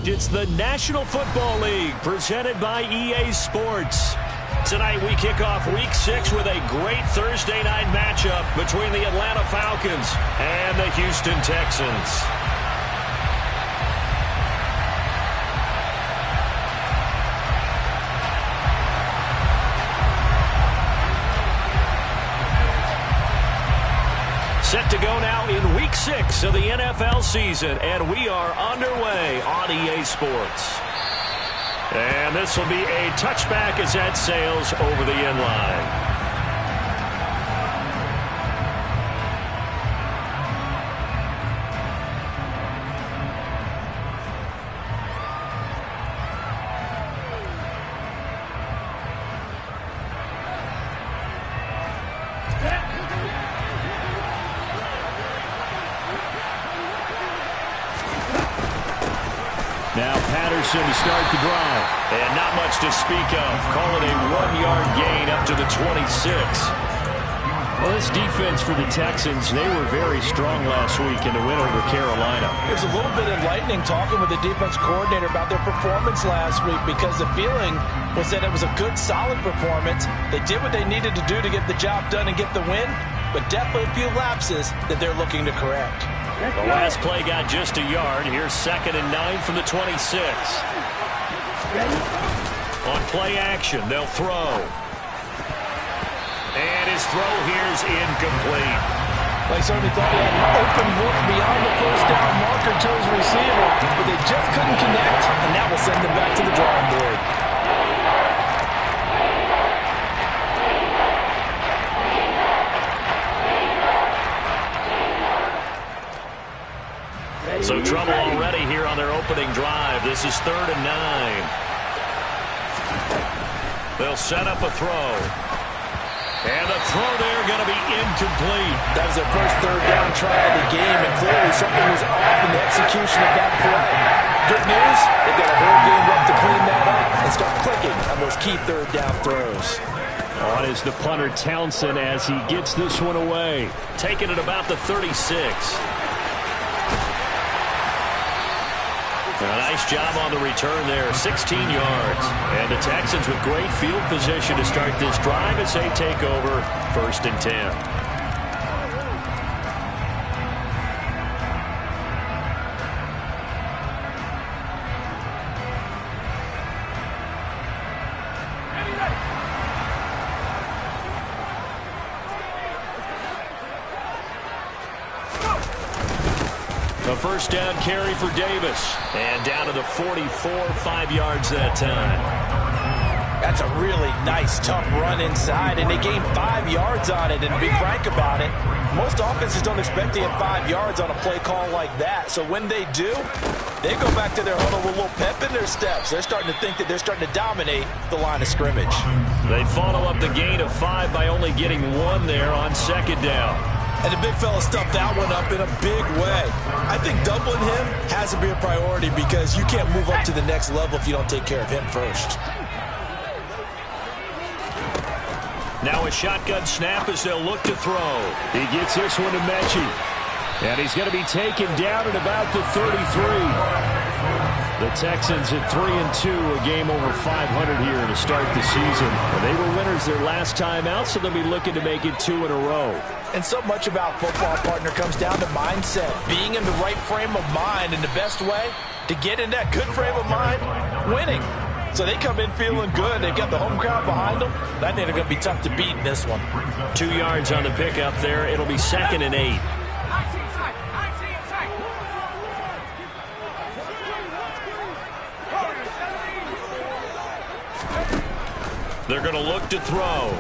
It's the National Football League presented by EA Sports. Tonight we kick off Week 6 with a great Thursday night matchup between the Atlanta Falcons and the Houston Texans. Set to go now in Week 6 of the NFL season, and we are underway on EA Sports. And this will be a touchback as that sails over the end line. Now Patterson to start the drive. And not much to speak of. Call it a 1-yard gain up to the 26. Well, this defense for the Texans, they were very strong last week in the win over Carolina. It was a little bit enlightening talking with the defense coordinator about their performance last week, because the feeling was that it was a good, solid performance. They did what they needed to do to get the job done and get the win, but definitely a few lapses that they're looking to correct. The last play got just a yard. Here's 2nd and 9 from the 26. On play action, they'll throw. And his throw here is incomplete. They certainly thought he had an open look beyond the first down marker to his receiver, but they just couldn't connect, and that will send them back to the drawing board. So trouble already here on their opening drive. This is 3rd and 9. They'll set up a throw. And the throw there going to be incomplete. That was their first 3rd down try of the game, and clearly something was off in the execution of that play. Good news, they've got a whole game left to clean that up and start clicking on those key 3rd down throws. On is the punter Townsend as he gets this one away. Taking it about the 36. A nice job on the return there, 16 yards. And the Texans with great field position to start this drive as they take over 1st and 10. A 1st down carry for Davis. And down to the 44, 5 yards that time. That's a really nice, tough run inside, and they gained 5 yards on it. And to be frank about it, most offenses don't expect to get 5 yards on a play call like that. So when they do, they go back to their huddle with a little pep in their steps. They're starting to think that they're starting to dominate the line of scrimmage. They follow up the gain of 5 by only getting 1 there on 2nd down. And the big fella stuffed that one up in a big way. I think doubling him has to be a priority, because you can't move up to the next level if you don't take care of him first. Now a shotgun snap as they'll look to throw. He gets this one to Mechie. And he's going to be taken down at about the 33. The Texans at 3-2, a game over 500 here to start the season. They were winners their last time out, so they'll be looking to make it 2 in a row. And so much about football, partner, comes down to mindset. Being in the right frame of mind, and the best way to get in that good frame of mind, winning. So they come in feeling good. They've got the home crowd behind them. I think they're going to be tough to beat in this one. 2 yards on the pickup there. It'll be 2nd and 8. They're going to look to throw.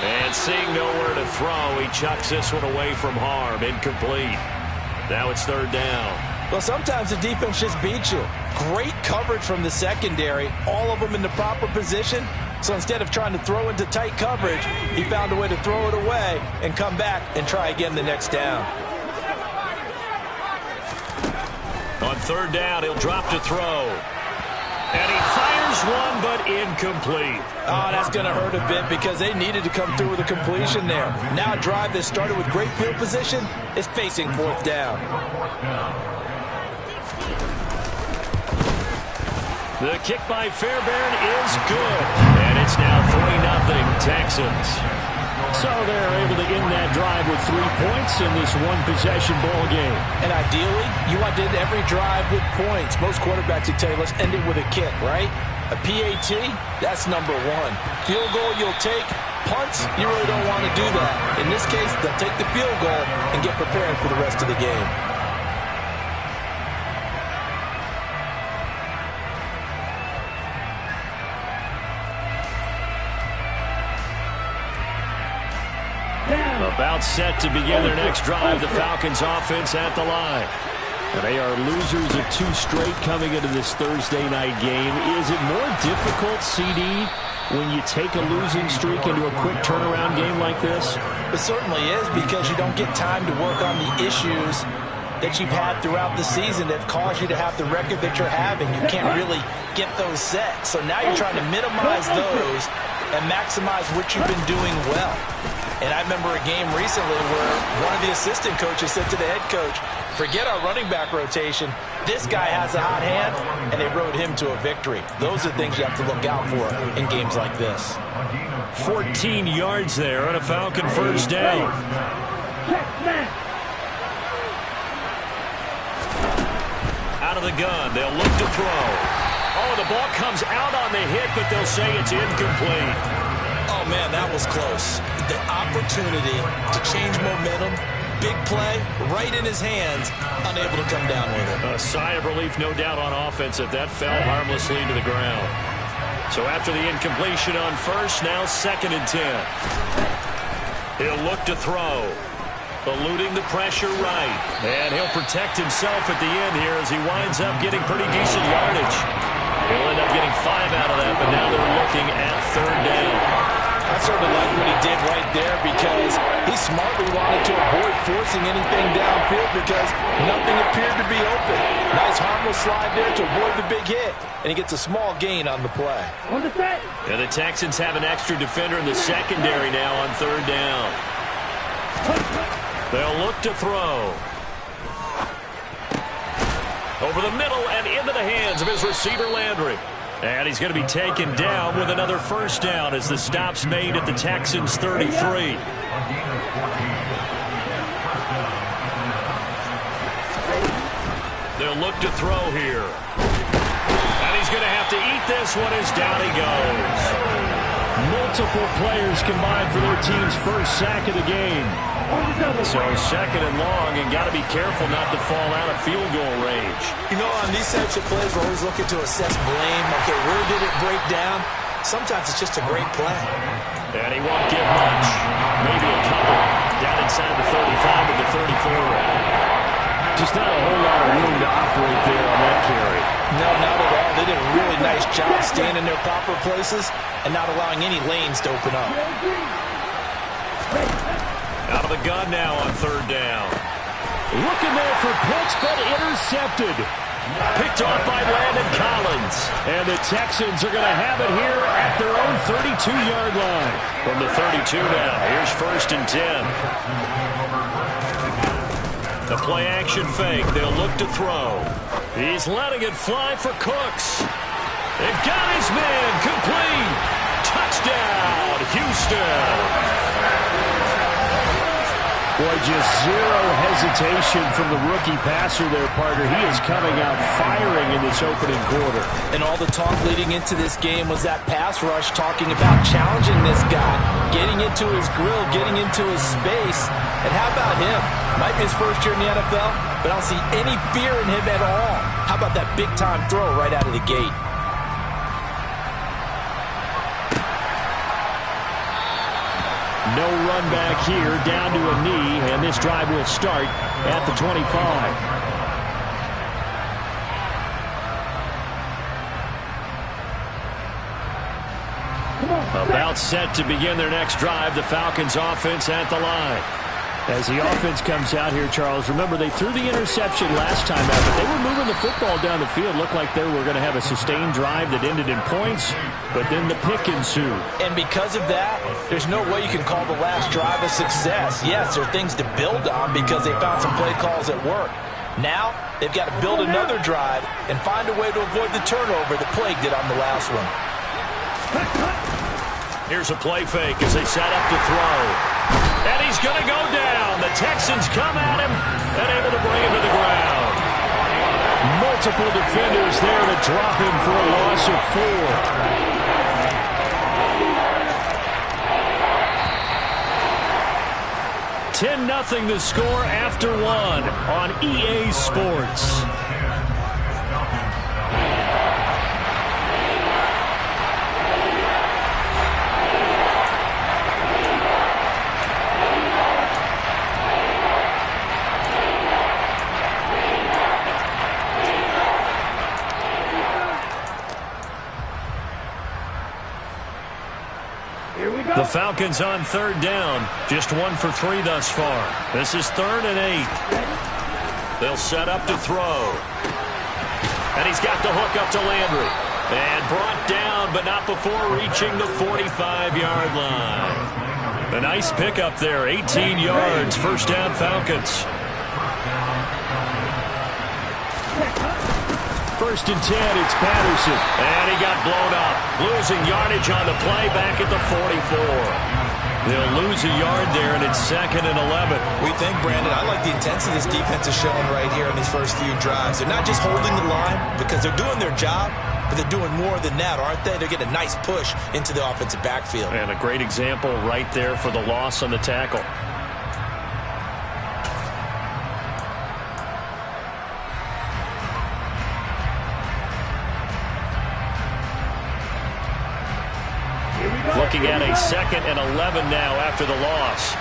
And seeing nowhere to throw, he chucks this one away from harm. Incomplete. Now it's 3rd down. Well, sometimes the defense just beats you. Great coverage from the secondary, all of them in the proper position. So instead of trying to throw into tight coverage, he found a way to throw it away and come back and try again the next down. On 3rd down, he'll drop to throw. And he fires one, but incomplete. Oh, that's going to hurt a bit because they needed to come through with a completion there. Now a drive that started with great field position is facing 4th down. The kick by Fairbairn is good. And it's now 3-0 Texans. So they're able to end that drive with 3 points in this one-possession ball game. And ideally, you want to end every drive with points. Most quarterbacks would tell you, let's end it with a kick, right? A PAT, that's number 1. Field goal you'll take. Punts, you really don't want to do that. In this case, they'll take the field goal and get prepared for the rest of the game. About set to begin their next drive, the Falcons offense at the line. And they are losers of 2 straight coming into this Thursday night game. Is it more difficult, CD, when you take a losing streak into a quick turnaround game like this? It certainly is, because you don't get time to work on the issues that you've had throughout the season that caused you to have the record that you're having. You can't really get those set. So now you're trying to minimize those and maximize what you've been doing well. And I remember a game recently where one of the assistant coaches said to the head coach, forget our running back rotation. This guy has a hot hand, and they rode him to a victory. Those are things you have to look out for in games like this. 14 yards there on a Falcon first down. Out of the gun, they'll look to throw. Oh, the ball comes out on the hit, but they'll say it's incomplete. Oh, man, that was close. The opportunity to change momentum, big play, right in his hands, unable to come down with it. A sigh of relief, no doubt, on offense that fell harmlessly to the ground. So after the incompletion on first, now 2nd and 10. He'll look to throw. Eluding the pressure right. And he'll protect himself at the end here as he winds up getting pretty decent yardage. He'll end up getting 5 out of that, but now they're looking at 3rd down. I sort of like what he did right there because he smartly wanted to avoid forcing anything downfield because nothing appeared to be open. Nice harmless slide there to avoid the big hit, and he gets a small gain on the play. And the Texans have an extra defender in the secondary now on 3rd down. They'll look to throw. Over the middle and into the hands of his receiver, Landry. And he's going to be taken down with another first down as the stop's made at the Texans' 33. They'll look to throw here. And he's going to have to eat this one as down he goes. Multiple players combined for their team's first sack of the game. So 2nd and long, and got to be careful not to fall out of field goal range. You know, on these types of plays, we're always looking to assess blame. Okay, where did it break down? Sometimes it's just a great play. And he won't get much. Maybe a couple. Down inside the 35 to the 34. Just not a whole lot of room to operate there on that carry. No, not at all. They did a really nice job staying in their proper places and not allowing any lanes to open up. Out of the gun now on 3rd down. Looking there for pitch, but intercepted. Picked off by Landon Collins. And the Texans are going to have it here at their own 32-yard line. From the 32 now, here's 1st and 10. The play-action fake. They'll look to throw. He's letting it fly for Cooks. They've got his man complete. Touchdown, Houston. Boy, just zero hesitation from the rookie passer there, partner. He is coming out firing in this opening quarter. And all the talk leading into this game was that pass rush, talking about challenging this guy, getting into his grill, getting into his space. And how about him? Might be his first year in the NFL, but I don't see any fear in him at all. How about that big-time throw right out of the gate? No run back here, down to a knee, and this drive will start at the 25. About set to begin their next drive, the Falcons offense at the line. As the offense comes out here, Charles, remember they threw the interception last time out, but they were moving the football down the field. Looked like they were going to have a sustained drive that ended in points, but then the pick ensued. And because of that, there's no way you can call the last drive a success. Yes, there are things to build on because they found some play calls that work. Now, they've got to build another drive and find a way to avoid the turnover that plagued it on the last one. Here's a play fake as they set up to throw. And he's going to go down. The Texans come at him and able to bring him to the ground. Multiple defenders there to drop him for a loss of 4. 10-0 the score after 1 on EA Sports. The Falcons on 3rd down. Just 1 for 3 thus far. This is 3rd and 8. They'll set up to throw. And he's got the hook up to Landry. And brought down, but not before reaching the 45-yard line. A nice pickup there. 18 yards. First down, Falcons. 1st and 10, it's Patterson. And he got blown up. Losing yardage on the play back at the 44. They'll lose a yard there, and it's 2nd and 11. We think, Brandon, I like the intensity this defense is showing right here in these first few drives. They're not just holding the line because they're doing their job, but they're doing more than that, aren't they? They're getting a nice push into the offensive backfield. And a great example right there for the loss on the tackle. Looking at a 2nd and 11 now after the loss.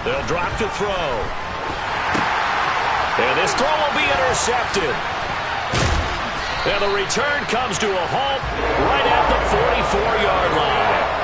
They'll drop to throw. And this throw will be intercepted. And the return comes to a halt right at the 44-yard line.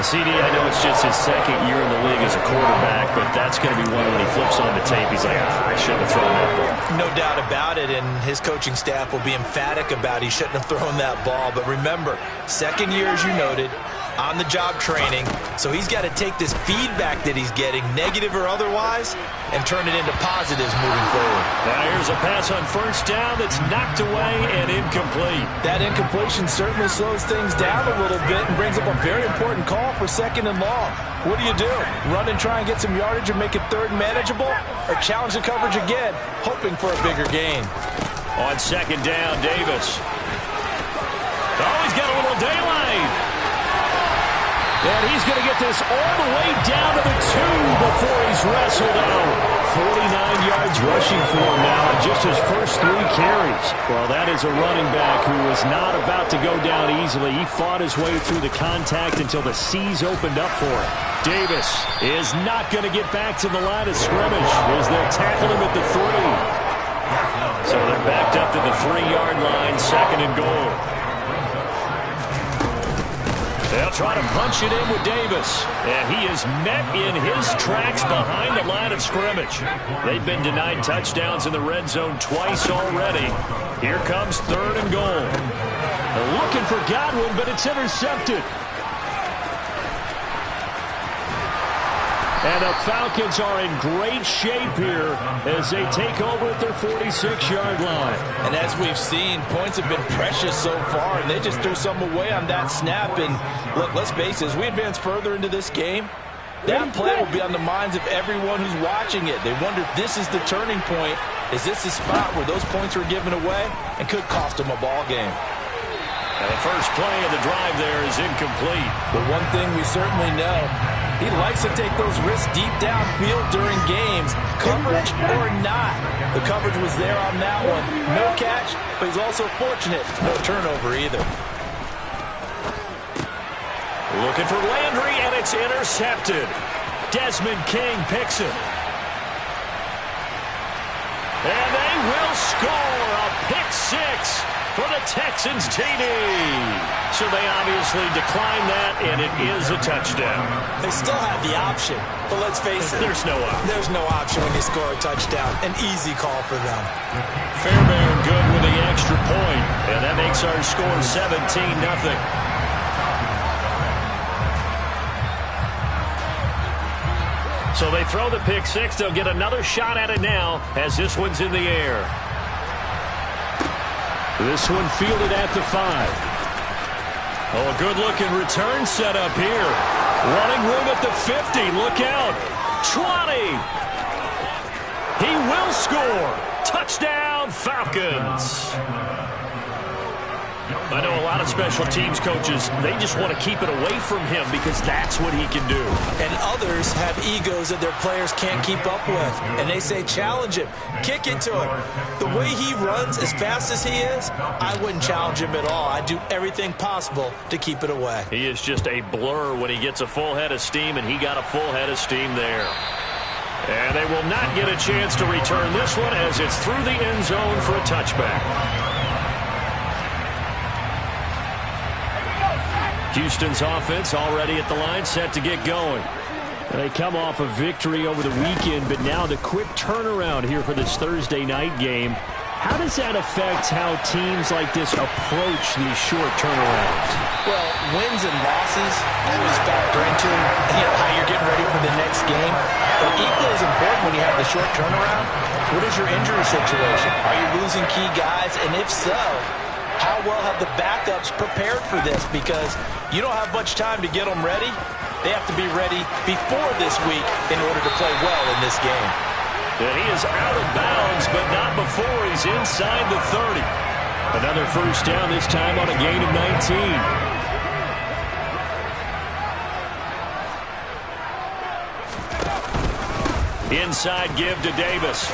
CD, I know it's just his 2nd year in the league as a quarterback, but that's going to be one when he flips on the tape. He's like, I shouldn't have thrown that ball. No doubt about it, and his coaching staff will be emphatic about he shouldn't have thrown that ball. But remember, 2nd year, as you noted, on-the-job training, so he's got to take this feedback that he's getting, negative or otherwise, and turn it into positives moving forward. Now here's a pass on 1st down that's knocked away and incomplete. That incompletion certainly slows things down a little bit and brings up a very important call for 2nd and long. What do? Run and try and get some yardage and make it 3rd manageable, or challenge the coverage again, hoping for a bigger gain? On 2nd down, Davis. Oh, he's got a little daylight. And he's going to get this all the way down to the 2 before he's wrestled out. 49 yards rushing for him now in just his first 3 carries. Well, that is a running back who was not about to go down easily. He fought his way through the contact until the C's opened up for him. Davis is not going to get back to the line of scrimmage as they'll tackle him at the 3. So they're backed up to the 3-yard line, 2nd and goal. They'll try to punch it in with Davis. And he is met in his tracks behind the line of scrimmage. They've been denied touchdowns in the red zone twice already. Here comes 3rd and goal. They're looking for Godwin, but it's intercepted. And the Falcons are in great shape here as they take over at their 46-yard line. And as we've seen, points have been precious so far, and they just threw some away on that snap. And look, let's face it, as we advance further into this game, that play will be on the minds of everyone who's watching it. They wonder if this is the turning point. Is this the spot where those points were given away and could cost them a ball game? And the first play of the drive there is incomplete. But one thing we certainly know, he likes to take those risks deep downfield during games, coverage or not. The coverage was there on that one. No catch, but he's also fortunate. No turnover either. Looking for Landry, and it's intercepted. Desmond King picks it. And they will score a pick 6 for the Texans TD. So they obviously declined that, and it is a touchdown. They still have the option, but let's face it. There's no option. There's no option when you score a touchdown. An easy call for them. Fairbairn good with the extra point, and that makes our score 17-0. So they throw the pick six. They'll get another shot at it now as this one's in the air. This one fielded at the 5. Oh, a good-looking return set up here. Running room at the 50. Look out. 20. He will score. Touchdown, Falcons. I know a lot of special teams coaches, they just want to keep it away from him because that's what he can do. And others have egos that their players can't keep up with. And they say, challenge him. Kick it to him. The way he runs as fast as he is, I wouldn't challenge him at all. I'd do everything possible to keep it away. He is just a blur when he gets a full head of steam, and he got a full head of steam there. And they will not get a chance to return this one as it's through the end zone for a touchback. Houston's offense already at the line, set to get going. They come off a victory over the weekend, but now the quick turnaround here for this Thursday night game. How does that affect how teams like this approach these short turnarounds? Well, wins and losses always factor into how you're getting ready for the next game. But equally as important when you have the short turnaround, what is your injury situation? Are you losing key guys? And if so, how well have the backups prepared for this? Because you don't have much time to get them ready. They have to be ready before this week in order to play well in this game. And he is out of bounds, but not before he's inside the 30. Another first down, this time on a gain of 19. Inside give to Davis.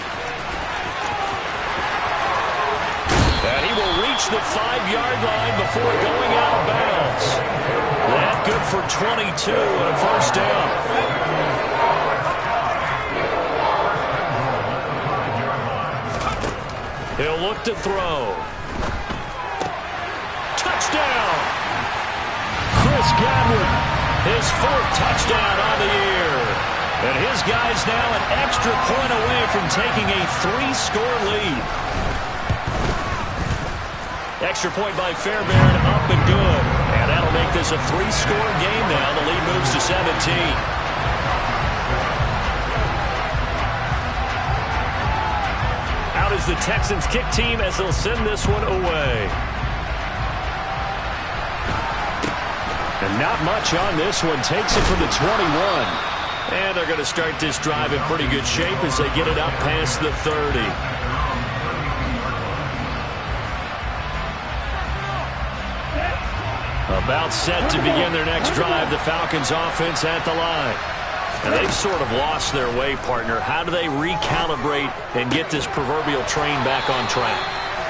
And he will reach the 5-yard line before going out of bounds. That good for 22 and a first down. He'll look to throw. Touchdown! Chris Godwin, his 4th touchdown on the year. And his guys now an extra point away from taking a 3-score lead. Extra point by Fairbairn, up and good. And that'll make this a 3-score game now. The lead moves to 17. Out is the Texans kick team as they'll send this one away. And not much on this one. Takes it from the 21. And they're going to start this drive in pretty good shape as they get it up past the 30. About set to begin their next drive. The Falcons offense at the line. And they've sort of lost their way, partner. How do they recalibrate and get this proverbial train back on track?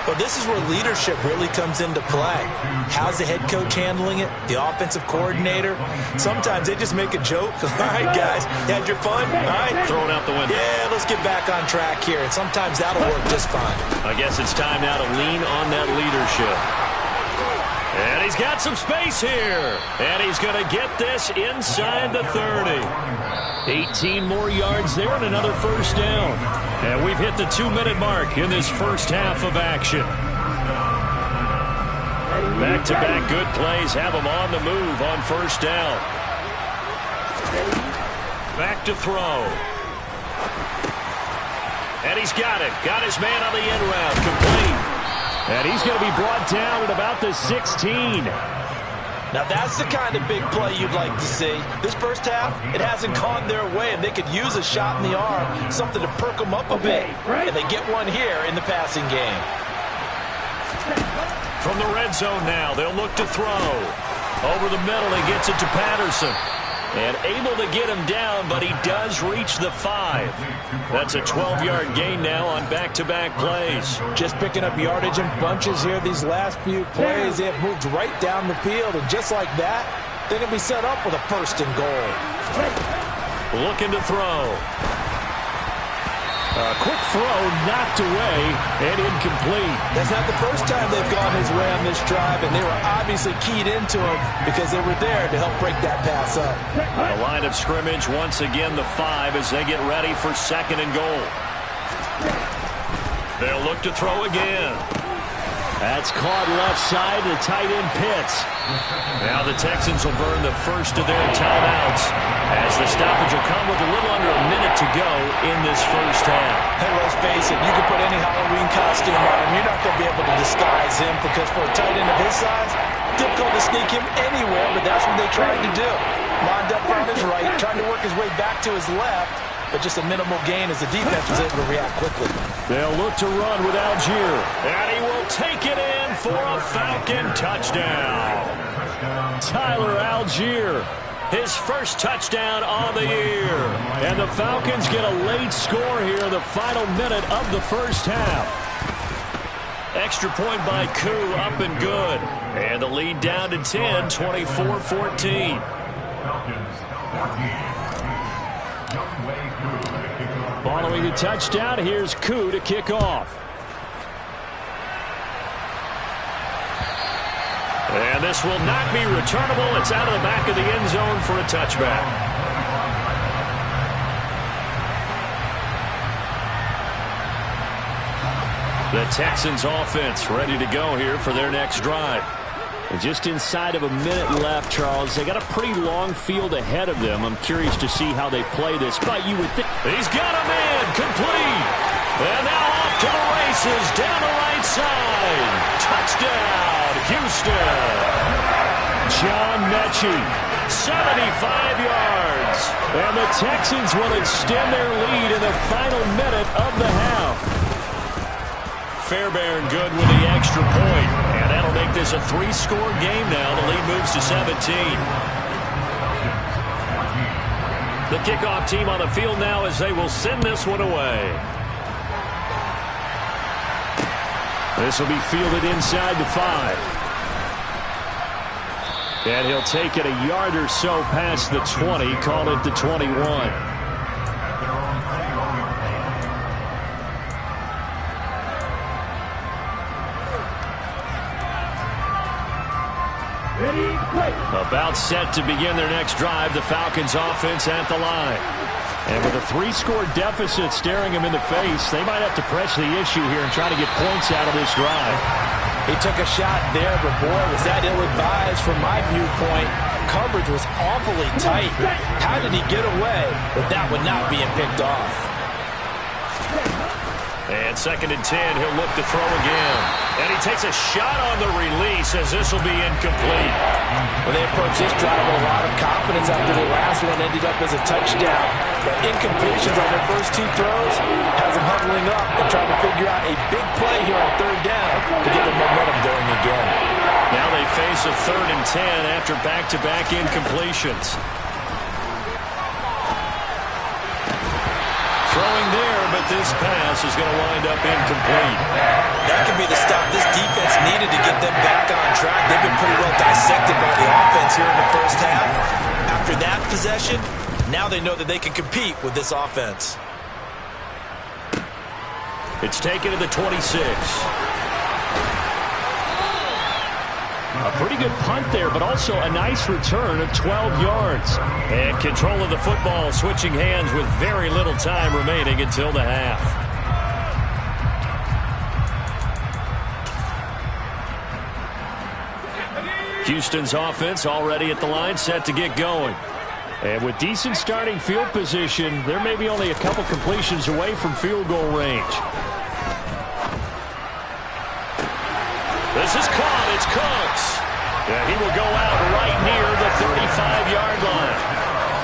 Well, this is where leadership really comes into play. How's the head coach handling it? The offensive coordinator? Sometimes they just make a joke. All right, guys, you had your fun? All right. Throw it out the window. Yeah, let's get back on track here. And sometimes that'll work just fine. I guess it's time now to lean on that leadership. And he's got some space here. And he's going to get this inside the 30. 18 more yards there and another first down. And we've hit the 2-minute mark in this first half of action. Back-to-back good plays have them on the move on first down. Back to throw. And he's got it. Got his man on the end route. Complete. And he's going to be brought down at about the 16. Now that's the kind of big play you'd like to see. This first half, it hasn't gone their way, and they could use a shot in the arm, something to perk them up a bit. And they get one here in the passing game. From the red zone now, they'll look to throw. Over the middle, he gets it to Patterson. And able to get him down, but he does reach the 5. That's a 12-yard gain now on back-to-back plays. Just picking up yardage in bunches here these last few plays. They have moved right down the field, and just like that, they're going to be set up with a first and goal. Looking to throw. A quick throw knocked away and incomplete. That's not the first time they've gone his way on this drive, and they were obviously keyed into him because they were there to help break that pass up. The line of scrimmage once again the 5 as they get ready for 2nd and goal. They'll look to throw again. That's caught left side to tight end Pitts. Now the Texans will burn the first of their timeouts as the stoppage will come with a little under a minute to go in this first half. Hey, let's face it, you can put any Halloween costume on him. You're not going to be able to disguise him because for a tight end of his size, difficult to sneak him anywhere, but that's what they tried to do. Lined up on his right, trying to work his way back to his left, but just a minimal gain as the defense was able to react quickly. They'll look to run with Algier, and he will take it in for a Falcon touchdown. Tyler Algier, his first touchdown on the year. And the Falcons get a late score here in the final minute of the first half. Extra point by Koo, up and good. And the lead down to 10, 24-14. Following the touchdown, here's Koo to kick off. And this will not be returnable. It's out of the back of the end zone for a touchback. The Texans offense ready to go here for their next drive. And just inside of a minute left, Charles. They got a pretty long field ahead of them. I'm curious to see how they play this. But you would think he's got a man complete. And now off to the races down the right side. Touchdown, Houston. John Mechie, 75 yards. And the Texans will extend their lead in the final minute of the half. Fairbairn good with the extra point. And that'll make this a 3-score game now. The lead moves to 17. The kickoff team on the field now as they will send this one away. This will be fielded inside the 5. And he'll take it a yard or so past the 20, call it the 21. About set to begin their next drive, the Falcons offense at the line. And with a 3-score deficit staring them in the face, they might have to press the issue here and try to get points out of this drive. He took a shot there, but boy, was that ill-advised from my viewpoint. Coverage was awfully tight. How did he get away with that one not being picked off? And 2nd and 10, he'll look to throw again. And he takes a shot on the release as this will be incomplete. Well, they approached this drive with a lot of confidence after the last one ended up as a touchdown. But incompletions on their first 2 throws has them huddling up and trying to figure out a big play here on 3rd down to get the momentum going again. Now they face a 3rd and 10 after back-to-back incompletions. Throwing there, but this pass is going to wind up incomplete. That could be the stop this defense needed to get them back on track. They've been pretty well dissected by the offense here in the first half. After that possession, now they know that they can compete with this offense. It's taken to the 26. A pretty good punt there, but also a nice return of 12 yards. And control of the football switching hands with very little time remaining until the half. Houston's offense already at the line, set to get going. And with decent starting field position, there may be only a couple completions away from field goal range. This is caught. It's Cooks. And he will go out right near the 35-yard line.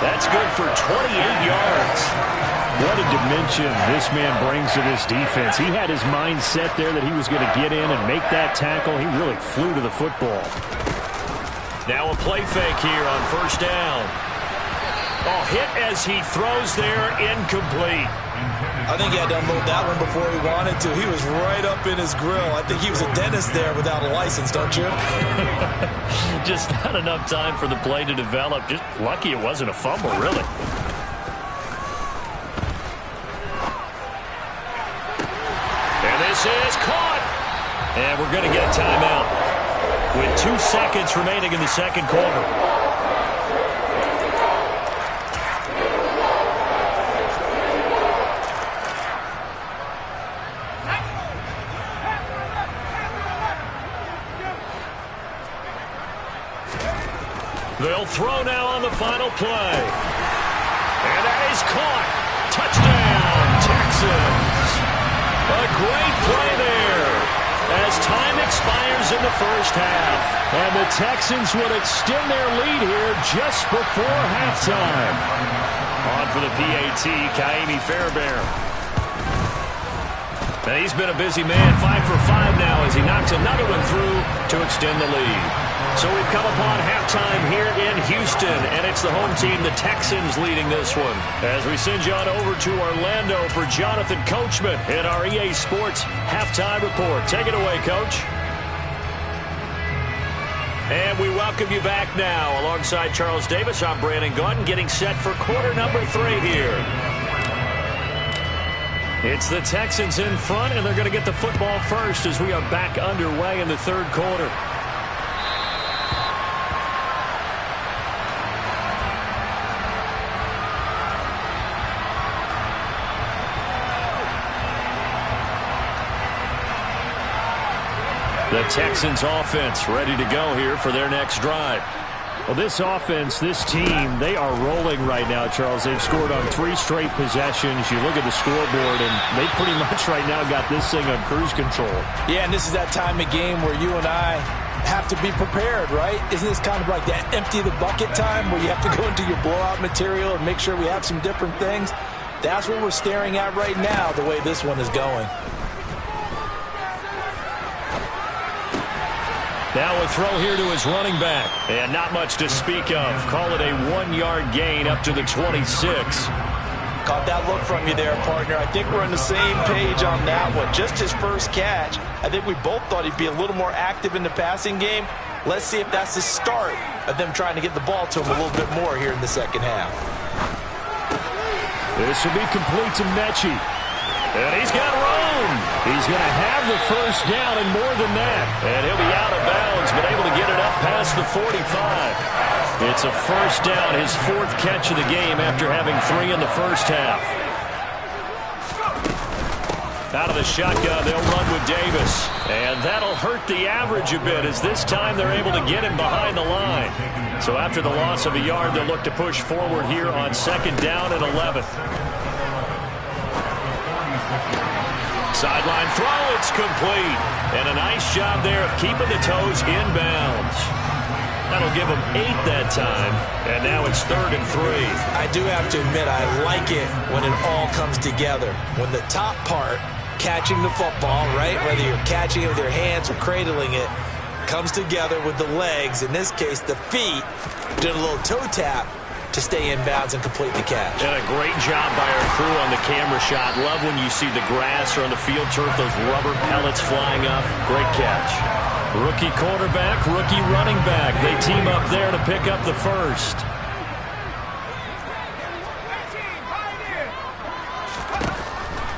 That's good for 28 yards. What a dimension this man brings to this defense. He had his mind set there that he was going to get in and make that tackle. He really flew to the football. Now a play fake here on 1st down. Oh, hit as he throws there, incomplete. I think he had to unload that one before he wanted to. He was right up in his grill. I think he was a dentist there without a license, don't you? Just not enough time for the play to develop. Just lucky it wasn't a fumble, really. And we're going to get a timeout with 2 seconds remaining in the second quarter. They'll throw now on the final play. And that is caught. Touchdown, Texans. A great play there as time expires in the first half. And the Texans would extend their lead here just before halftime. On for the PAT, Kaimi Fairbairn. And he's been a busy man, 5 for 5 now as he knocks another one through to extend the lead. So we've come upon halftime here in Houston, and it's the home team, the Texans, leading this one. As we send you on over to Orlando for Jonathan Coachman in our EA Sports Halftime Report. Take it away, Coach. And we welcome you back now. Alongside Charles Davis, I'm Brandon Gaudin, getting set for quarter number 3 here. It's the Texans in front, and they're going to get the football first as we are back underway in the third quarter. The Texans offense ready to go here for their next drive. Well, this offense, this team, they are rolling right now, Charles. They've scored on 3 straight possessions. You look at the scoreboard, and they pretty much right now got this thing on cruise control. Yeah, and this is that time of game where you and I have to be prepared, right? Isn't this kind of like that empty the bucket time where you have to go into your blowout material and make sure we have some different things? That's what we're staring at right now, the way this one is going. Now a throw here to his running back. And not much to speak of. Call it a 1-yard gain up to the 26. Caught that look from you there, partner. I think we're on the same page on that one. Just his first catch. I think we both thought he'd be a little more active in the passing game. Let's see if that's the start of them trying to get the ball to him a little bit more here in the second half. This will be complete to Mechie. And he's got room. He's going to have the first down and more than that. And he'll be out of bounds, but able to get it up past the 45. It's a first down, his 4th catch of the game after having 3 in the first half. Out of the shotgun, they'll run with Davis. And that'll hurt the average a bit as this time they're able to get him behind the line. So after the loss of a yard, they'll look to push forward here on 2nd down and 11. Sideline throw, it's complete. And a nice job there of keeping the toes inbounds. That'll give them 8 that time. And now it's 3rd and 3. I do have to admit, I like it when it all comes together. When the top part, catching the football, right, whether you're catching it with your hands or cradling it, comes together with the legs, in this case the feet, doing a little toe tap to stay in bounds and complete the catch. And a great job by our crew on the camera shot. Love when you see the grass or on the field turf, those rubber pellets flying up. Great catch. Rookie quarterback, rookie running back. They team up there to pick up the first.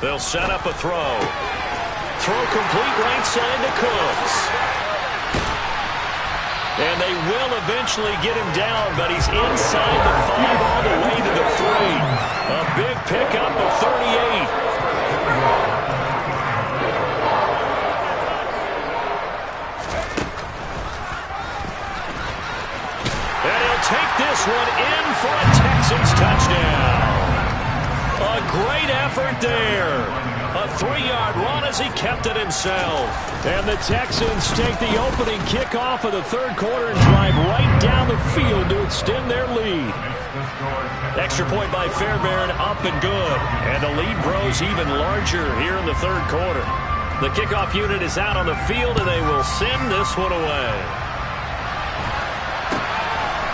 They'll set up a throw. Throw complete right side to Cooks. And they will eventually get him down, but he's inside the 5 all the way to the 3. A big pickup of 38. And he'll take this one in for a Texans touchdown. A great effort there. A 3-yard run as he kept it himself. And the Texans take the opening kickoff of the third quarter and drive right down the field to extend their lead. Extra point by Fairbairn, up and good. And the lead grows even larger here in the third quarter. The kickoff unit is out on the field, and they will send this one away.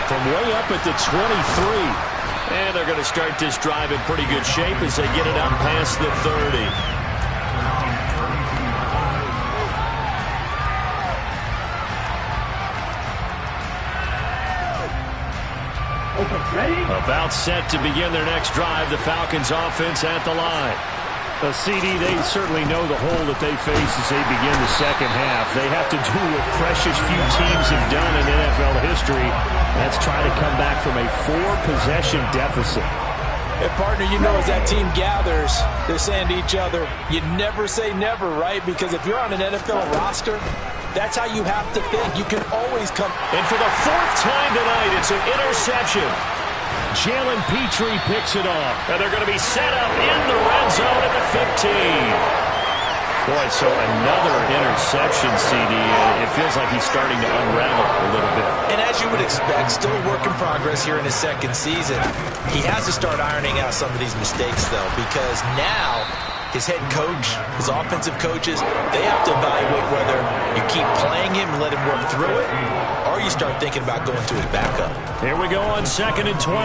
From way up at the 23. And they're going to start this drive in pretty good shape as they get it up past the 30. Okay, ready? About set to begin their next drive. The Falcons offense at the line. A CD, they certainly know the hole that they face as they begin the second half. They have to do what precious few teams have done in NFL history. That's try to come back from a 4-possession deficit. And partner, you know, as that team gathers, they're saying to each other, you never say never, right? Because if you're on an NFL roster, that's how you have to think. You can always come. And for the 4th time tonight, it's an interception. Jalen Petrie picks it off. And they're going to be set up in the red zone at the 15. Boy, so another interception, CD. It feels like he's starting to unravel a little bit. And as you would expect, still a work in progress here in his second season. He has to start ironing out some of these mistakes, though, because now his head coach, his offensive coaches, they have to evaluate whether you keep playing him and let him work through it, or you start thinking about going to his backup. Here we go on 2nd and 12.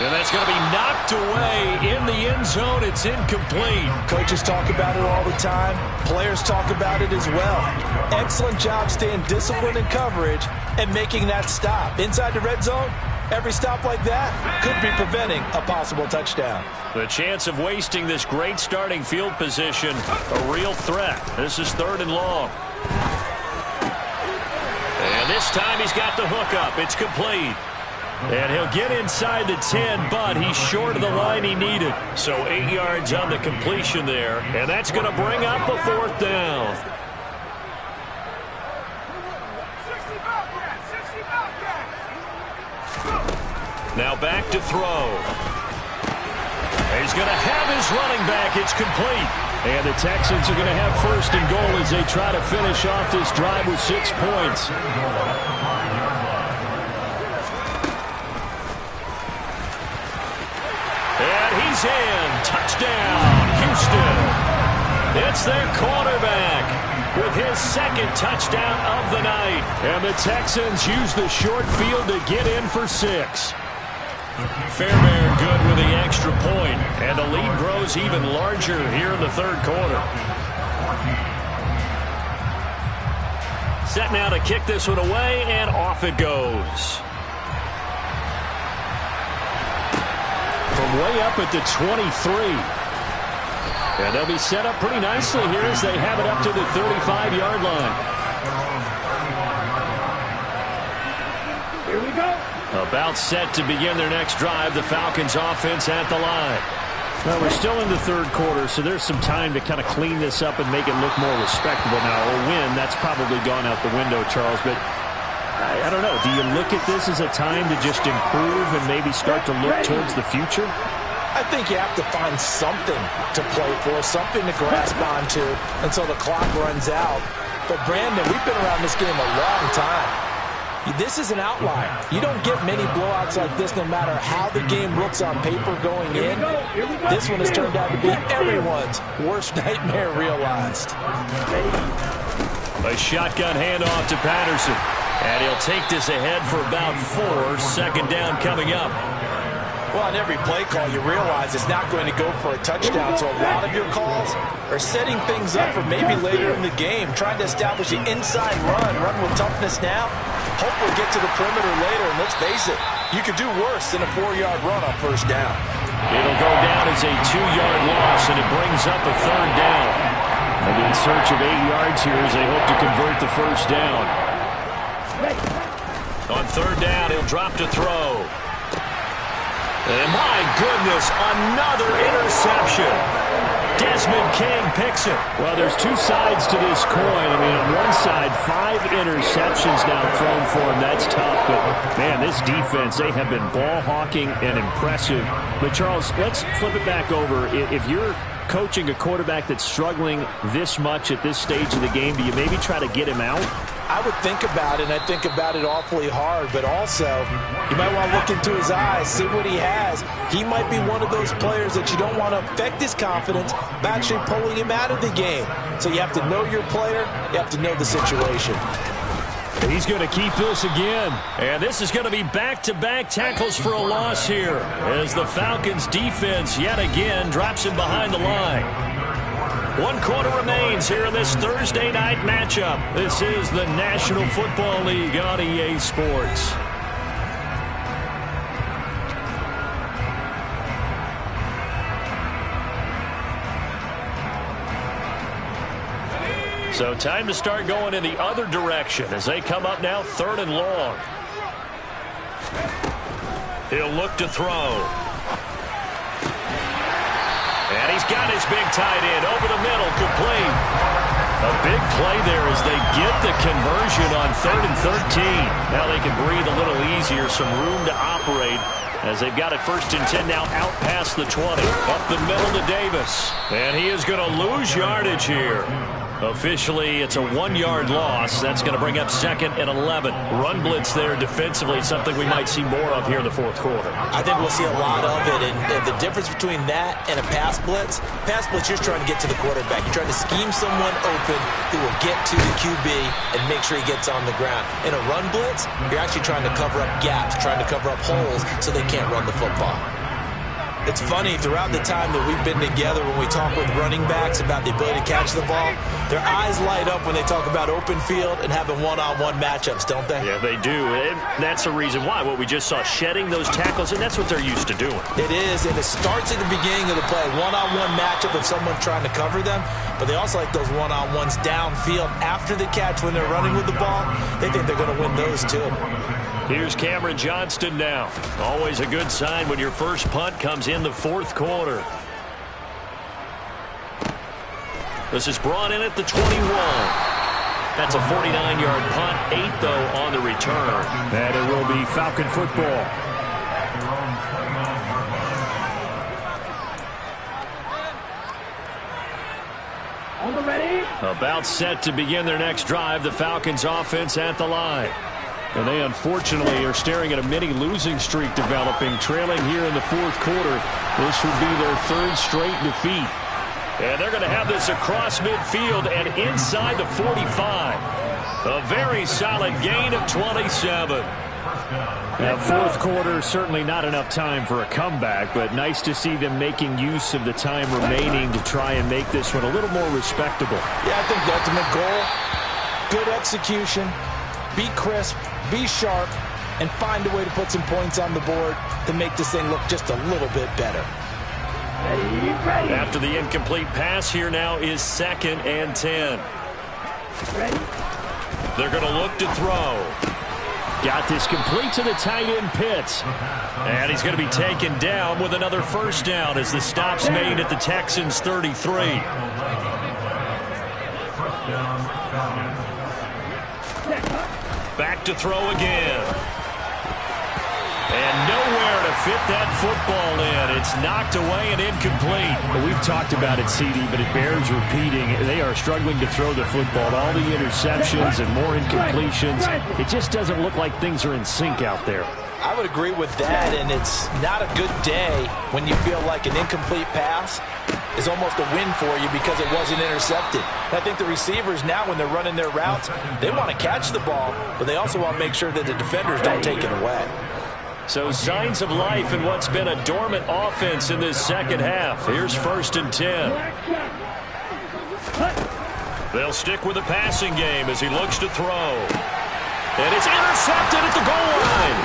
And that's going to be knocked away in the end zone. It's incomplete. Coaches talk about it all the time. Players talk about it as well. Excellent job staying disciplined in coverage and making that stop. Inside the red zone, every stop like that could be preventing a possible touchdown. The chance of wasting this great starting field position, a real threat. This is 3rd and long. And this time he's got the hook up. It's complete. And he'll get inside the 10, but he's short of the line he needed. So 8 yards on the completion there. And that's going to bring up a 4th down. Now back to throw. He's going to have his running back. It's complete. And the Texans are going to have 1st and goal as they try to finish off this drive with 6 points. And he's in. Touchdown, Houston. It's their quarterback with his 2nd touchdown of the night. And the Texans use the short field to get in for 6. Fairbairn good with the extra point, and the lead grows even larger here in the 3rd quarter. Set now to kick this one away, and off it goes. From way up at the 23. And they'll be set up pretty nicely here as they have it up to the 35-yard line. Here we go. About set to begin their next drive, the Falcons offense at the line. Well, we're still in the 3rd quarter, so there's some time to kind of clean this up and make it look more respectable. Now, a win, that's probably gone out the window, Charles, but I don't know. Do you look at this as a time to just improve and maybe start to look towards the future? I think you have to find something to play for, something to grasp onto until the clock runs out. But, Brandon, we've been around this game a long time. This is an outlier. You don't get many blowouts like this no matter how the game looks on paper going in. This one has turned out to be everyone's worst nightmare realized. A shotgun handoff to Patterson. And he'll take this ahead for about 4. 2nd down coming up. Well, on every play call, you realize it's not going to go for a touchdown, so a lot of your calls are setting things up for maybe later in the game, trying to establish the inside run with toughness now. Hopefully get to the perimeter later, and let's face it, you could do worse than a 4-yard run on 1st down. It'll go down as a 2-yard loss, and it brings up a 3rd down. And in search of 8 yards here as they hope to convert the 1st down. On 3rd down, he'll drop to throw. And my goodness, another interception. Desmond King picks it. Well, there's 2 sides to this coin. I mean, on one side, 5 interceptions now thrown for him. That's tough. But, man, this defense, they have been ball hawking and impressive. But, Charles, let's flip it back over. If you're coaching a quarterback that's struggling this much at this stage of the game, do you maybe try to get him out? I would think about it, and I think about it awfully hard, but also you might want to look into his eyes, see what he has. He might be one of those players that you don't want to affect his confidence by actually pulling him out of the game. So you have to know your player, you have to know the situation. He's going to keep this again. And this is going to be back-to-back tackles for a loss here as the Falcons defense yet again drops him behind the line. 1 quarter remains here in this Thursday night matchup. This is the National Football League on EA Sports. So time to start going in the other direction as they come up now 3rd and long. He'll look to throw. And he's got his big tight end over the middle, complete. A big play there as they get the conversion on 3rd and 13. Now they can breathe a little easier, some room to operate as they've got it 1st and 10 now out past the 20. Up the middle to Davis. And he is going to lose yardage here. Officially, it's a 1-yard loss. That's going to bring up 2nd and 11. Run blitz there defensively, something we might see more of here in the 4th quarter. I think we'll see a lot of it, and the difference between that and a pass blitz, you're trying to get to the quarterback. You're trying to scheme someone open who will get to the QB and make sure he gets on the ground. In a run blitz, you're actually trying to cover up gaps, trying to cover up holes so they can't run the football. It's funny, throughout the time that we've been together, when we talk with running backs about the ability to catch the ball, their eyes light up when they talk about open field and having one-on-one matchups, don't they? Yeah, they do. And that's the reason why. What we just saw, shedding those tackles, and that's what they're used to doing. It is, and it starts at the beginning of the play. One-on-one matchup of someone trying to cover them, but they also like those one-on-ones downfield after the catch when they're running with the ball. They think they're going to win those, too. Here's Cameron Johnston now. Always a good sign when your first punt comes in the 4th quarter. This is brought in at the 21. That's a 49-yard punt, 8, though, on the return. And it will be Falcon football. About set to begin their next drive, the Falcons offense at the line. And they unfortunately are staring at a mini losing streak developing, trailing here in the 4th quarter. This would be their 3rd straight defeat. And they're going to have this across midfield and inside the 45. A very solid gain of 27. Now, 4th quarter, certainly not enough time for a comeback, but nice to see them making use of the time remaining to try and make this one a little more respectable. Yeah, I think the ultimate goal, good execution, be crisp, be sharp, and find a way to put some points on the board to make this thing look just a little bit better. After the incomplete pass, here now is 2nd and 10. They're going to look to throw. Got this complete to the tight end Pitts. And he's going to be taken down with another 1st down as the stop's made at the Texans' 33. Back to throw again. And nowhere to fit that football in. It's knocked away and incomplete. We've talked about it, CD, but it bears repeating. They are struggling to throw the football. All the interceptions and more incompletions. It just doesn't look like things are in sync out there. I would agree with that, and it's not a good day when you feel like an incomplete pass is almost a win for you because it wasn't intercepted. And I think the receivers now, when they're running their routes, they want to catch the ball, but they also want to make sure that the defenders don't take it away. So signs of life in what's been a dormant offense in this 2nd half. Here's 1st and 10. They'll stick with the passing game as he looks to throw. And it's intercepted at the goal line.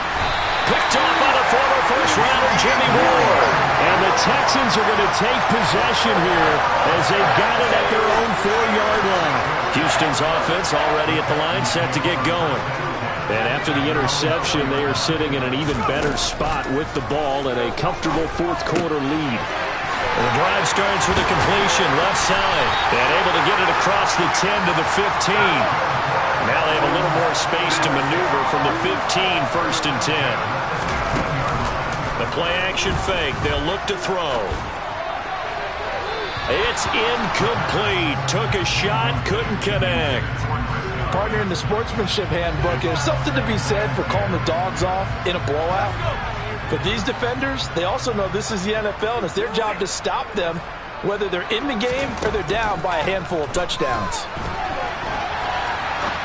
Picked off by the former 1st-rounder Jimmy Ward. And the Texans are going to take possession here as they've got it at their own 4-yard line. Houston's offense already at the line, set to get going. And after the interception, they are sitting in an even better spot with the ball and a comfortable 4th quarter lead. The drive starts with a completion left side and able to get it across the 10 to the 15. Now they have a little more space to maneuver from the 15, 1st and 10. The play action fake. They'll look to throw. It's incomplete. Took a shot, couldn't connect. Partner, in the sportsmanship handbook, there's something to be said for calling the dogs off in a blowout. But these defenders, they also know this is the NFL, and it's their job to stop them, whether they're in the game or they're down by a handful of touchdowns.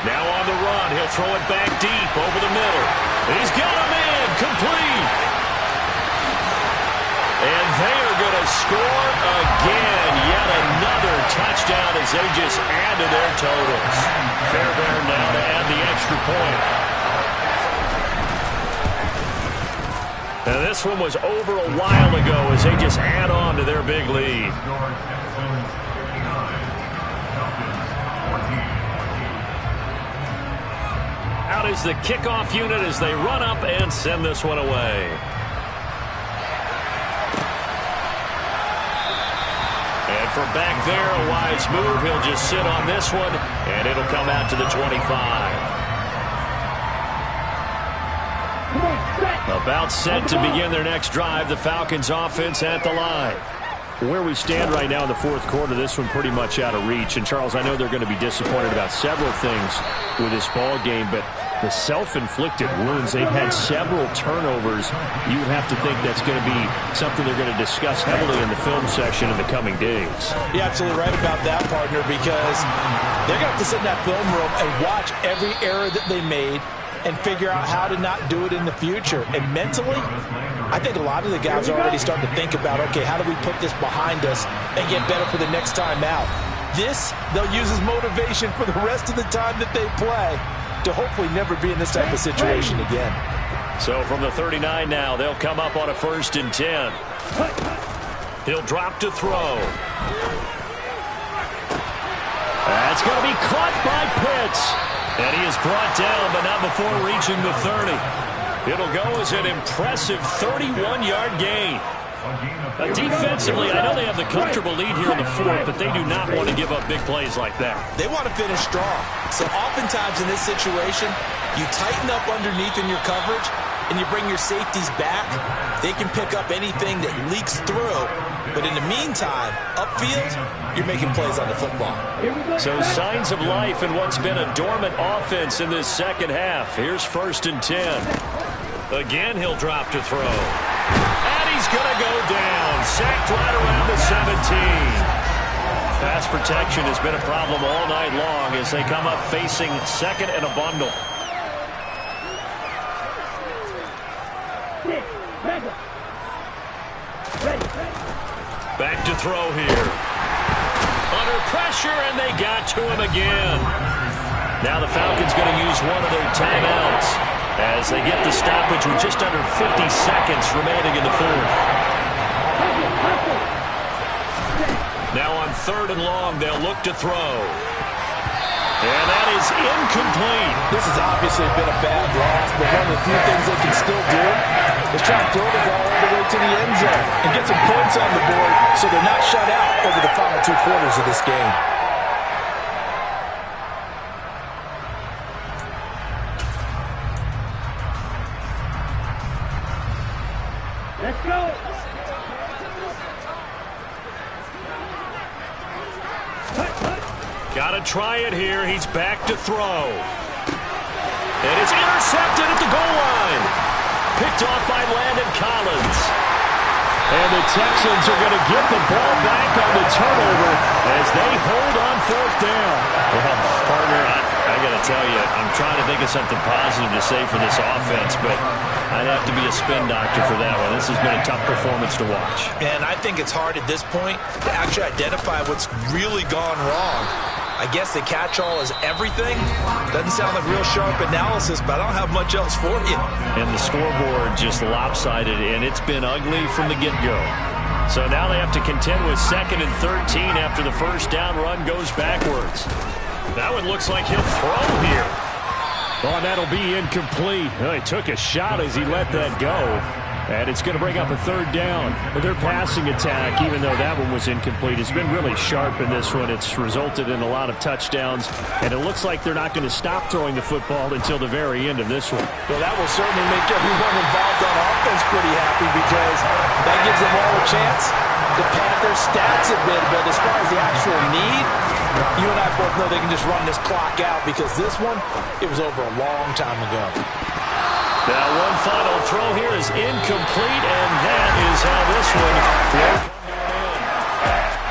Now on the run, he'll throw it back deep over the middle. He's got him in, complete. And they are going to score again. Yet another touchdown as they just add to their totals. Fairbairn now to add the extra point. And this one was over a while ago as they just add on to their big lead. out is the kickoff unit as they run up and send this one away. And from back there, a wise move. He'll just sit on this one, and it'll come out to the 25. About set to begin their next drive, the Falcons offense at the line. Where we stand right now in the fourth quarter, this one pretty much out of reach. And, Charles, I know they're going to be disappointed about several things with this ball game, but the self-inflicted wounds, they've had several turnovers. You would have to think that's going to be something they're going to discuss heavily in the film section in the coming days. You're absolutely right about that, partner, because they're going to have to sit in that film room and watch every error that they made and figure out how to not do it in the future. And mentally, I think a lot of the guys are already starting to think about, okay, how do we put this behind us and get better for the next time out? This, they'll use as motivation for the rest of the time that they play to hopefully never be in this type of situation again. So from the 39 now, they'll come up on a 1st and 10. He'll drop to throw. That's going to be caught by Pitts. And he is brought down, but not before reaching the 30. It'll go as an impressive 31-yard gain. Defensively, I know they have the comfortable lead here in the fourth, but they do not want to give up big plays like that. They want to finish strong. So oftentimes in this situation, you tighten up underneath in your coverage, and you bring your safeties back. They can pick up anything that leaks through. But in the meantime, upfield, you're making plays on the football. So signs of life in what's been a dormant offense in this second half. Here's 1st and 10. Again, he'll drop to throw. And he's going to go down. Sacked right around the 17. Pass protection has been a problem all night long as they come up facing second and a bundle. Back to throw here. Under pressure, and they got to him again. Now the Falcons going to use one of their timeouts as they get the stoppage with just under 50 seconds remaining in the fourth. Now on 3rd and long, they'll look to throw. And that is incomplete. This has obviously been a bad loss, but one of the few things they can still do is try to throw the ball all the way to the end zone and get some points on the board so they're not shut out over the final 2 quarters of this game. Let's go. Got to try it here. He's back to throw. And it's intercepted at the goal line. Picked off by Landon Collins. And the Texans are going to get the ball back on the turnover as they hold on 4th down. Well, partner, I got to tell you, I'm trying to think of something positive to say for this offense, but I'd have to be a spin doctor for that one. This has been a tough performance to watch. And I think it's hard at this point to actually identify what's really gone wrong. I guess the catch-all is everything. Doesn't sound like real sharp analysis, but I don't have much else for you. And the scoreboard just lopsided, and it's been ugly from the get-go. So now they have to contend with 2nd and 13 after the first down run goes backwards. That one looks like he'll throw here. Oh, that'll be incomplete. Well, he took a shot as he let that go. And it's going to bring up a 3rd down. But their passing attack, even though that one was incomplete, has been really sharp in this one. It's resulted in a lot of touchdowns. And it looks like they're not going to stop throwing the football until the very end of this one. Well, that will certainly make everyone involved on offense pretty happy because that gives them all a chance to pad their stats a bit. But as far as the actual need, you and I both know they can just run this clock out because this one, it was over a long time ago. Now one final throw here is incomplete, and that is how this one